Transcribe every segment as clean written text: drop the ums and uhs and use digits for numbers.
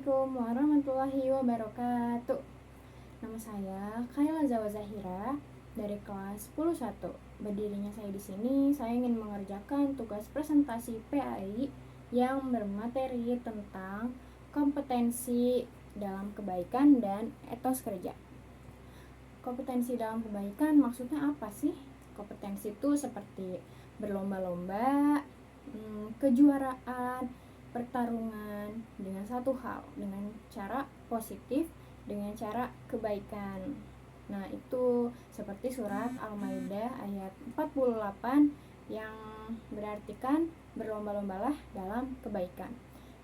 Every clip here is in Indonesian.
Assalamualaikum warahmatullahi wabarakatuh. Nama saya Khaila Zawa Zahira dari kelas 10-1. Berdirinya saya di sini, saya ingin mengerjakan tugas presentasi PAI yang bermateri tentang kompetensi dalam kebaikan dan etos kerja. Kompetensi dalam kebaikan maksudnya apa sih? Kompetensi itu seperti berlomba-lomba, kejuaraan, pertarungan dengan satu hal, dengan cara positif, dengan cara kebaikan. Nah, itu seperti surat Al-Maidah ayat 48 yang berartikan berlomba-lombalah dalam kebaikan.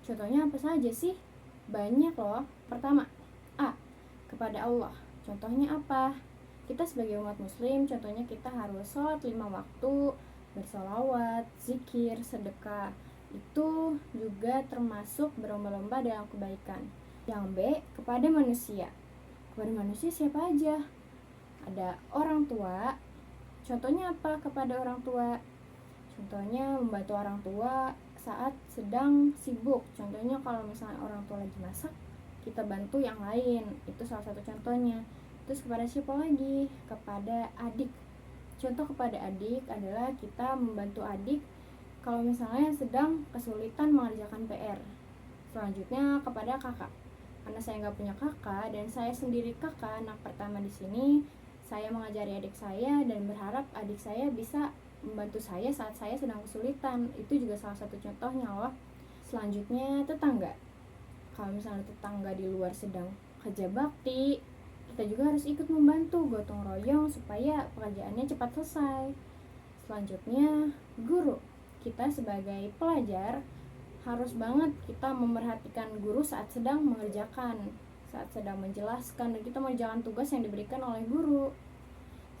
Contohnya apa saja sih? Banyak loh. Pertama, A. Kepada Allah. Contohnya apa? Kita sebagai umat muslim, contohnya kita harus sholat 5 waktu, bersolawat, zikir, sedekah. Itu juga termasuk berlomba-lomba dalam kebaikan. Yang B, kepada manusia. Kepada manusia siapa aja? Ada orang tua. Contohnya apa kepada orang tua? Contohnya membantu orang tua saat sedang sibuk. Contohnya kalau misalnya orang tua lagi masak, kita bantu yang lain. Itu salah satu contohnya. Terus kepada siapa lagi? Kepada adik. Contoh kepada adik adalah kita membantu adik kalau misalnya sedang kesulitan mengerjakan PR. Selanjutnya kepada kakak. Karena saya nggak punya kakak dan saya sendiri kakak anak pertama di sini, saya mengajari adik saya dan berharap adik saya bisa membantu saya saat saya sedang kesulitan. Itu juga salah satu contohnya loh. Selanjutnya tetangga. Kalau misalnya tetangga di luar sedang kerja bakti, kita juga harus ikut membantu gotong royong supaya pekerjaannya cepat selesai. Selanjutnya guru. Kita sebagai pelajar harus banget kita memerhatikan guru saat sedang mengerjakan, saat sedang menjelaskan, dan kita mengerjakan tugas yang diberikan oleh guru.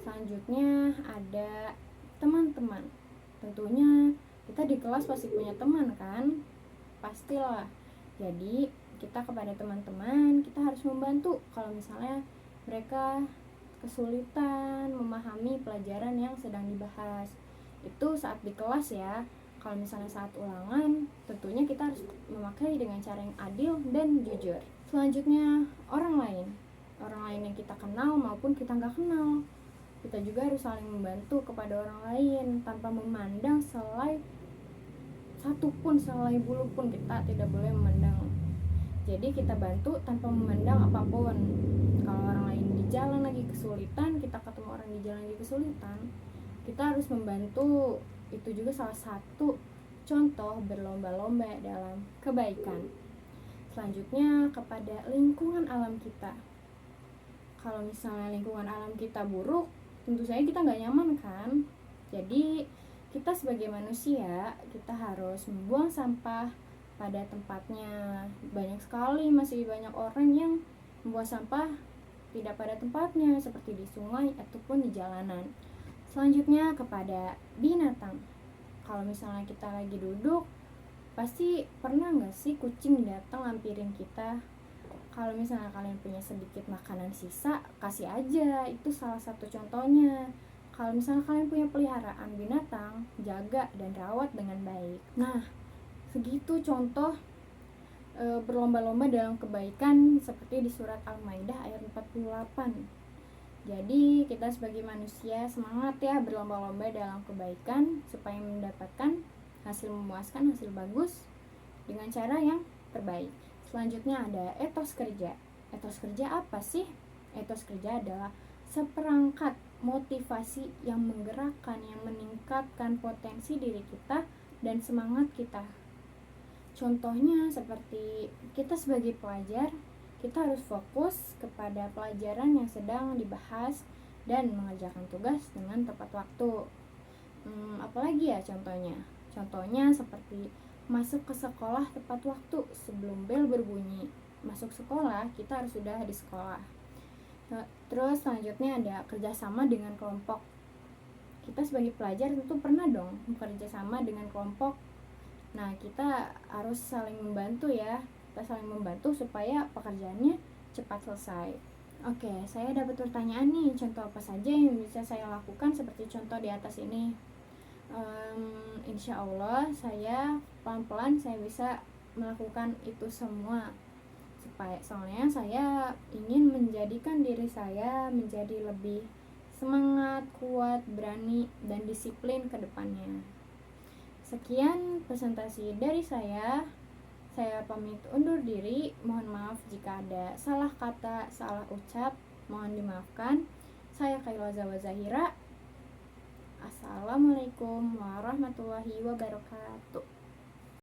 Selanjutnya ada teman-teman. Tentunya kita di kelas pasti punya teman kan? Pastilah. Jadi kita kepada teman-teman kita harus membantu kalau misalnya mereka kesulitan memahami pelajaran yang sedang dibahas. Itu saat di kelas ya. Kalau misalnya saat ulangan, tentunya kita harus memakai dengan cara yang adil dan jujur. Selanjutnya orang lain yang kita kenal maupun kita nggak kenal. Kita juga harus saling membantu kepada orang lain tanpa memandang selai bulu pun kita tidak boleh memandang. Jadi kita bantu tanpa memandang apapun. Kalau orang lain di jalan lagi kesulitan, kita ketemu orang di jalan lagi kesulitan, kita harus membantu. Itu juga salah satu contoh berlomba-lomba dalam kebaikan. Selanjutnya kepada lingkungan alam kita. Kalau misalnya lingkungan alam kita buruk, tentu saja kita nggak nyaman kan. Jadi kita sebagai manusia, kita harus membuang sampah pada tempatnya. Banyak sekali masih banyak orang yang membuang sampah tidak pada tempatnya, seperti di sungai ataupun di jalanan. Selanjutnya kepada binatang. Kalau misalnya kita lagi duduk, pasti pernah nggak sih kucing datang lampirin kita? Kalau misalnya kalian punya sedikit makanan sisa, kasih aja. Itu salah satu contohnya. Kalau misalnya kalian punya peliharaan binatang, jaga dan rawat dengan baik. Nah, segitu contoh berlomba-lomba dalam kebaikan seperti di surat Al-Maidah ayat 48. Jadi kita sebagai manusia semangat ya berlomba-lomba dalam kebaikan supaya mendapatkan hasil memuaskan, hasil bagus dengan cara yang terbaik. Selanjutnya ada etos kerja. Etos kerja apa sih? Etos kerja adalah seperangkat motivasi yang menggerakkan, yang meningkatkan potensi diri kita dan semangat kita. Contohnya seperti kita sebagai pelajar, kita harus fokus kepada pelajaran yang sedang dibahas dan mengerjakan tugas dengan tepat waktu. Apalagi ya contohnya? Contohnya seperti masuk ke sekolah tepat waktu sebelum bel berbunyi. Masuk sekolah, kita harus sudah di sekolah. Terus selanjutnya ada kerjasama dengan kelompok. Kita sebagai pelajar tentu pernah dong bekerjasama dengan kelompok. Nah, kita harus saling membantu ya. Kita saling membantu supaya pekerjaannya cepat selesai. Oke, saya dapat pertanyaan nih, contoh apa saja yang bisa saya lakukan seperti contoh di atas ini. Insya Allah saya pelan-pelan saya bisa melakukan itu semua. soalnya saya ingin menjadikan diri saya menjadi lebih semangat, kuat, berani, dan disiplin ke depannya. Sekian presentasi dari saya. Saya pamit undur diri. Mohon maaf jika ada salah kata, salah ucap. Mohon dimaafkan. Saya Khaila Zawa Zahira. Assalamualaikum warahmatullahi wabarakatuh.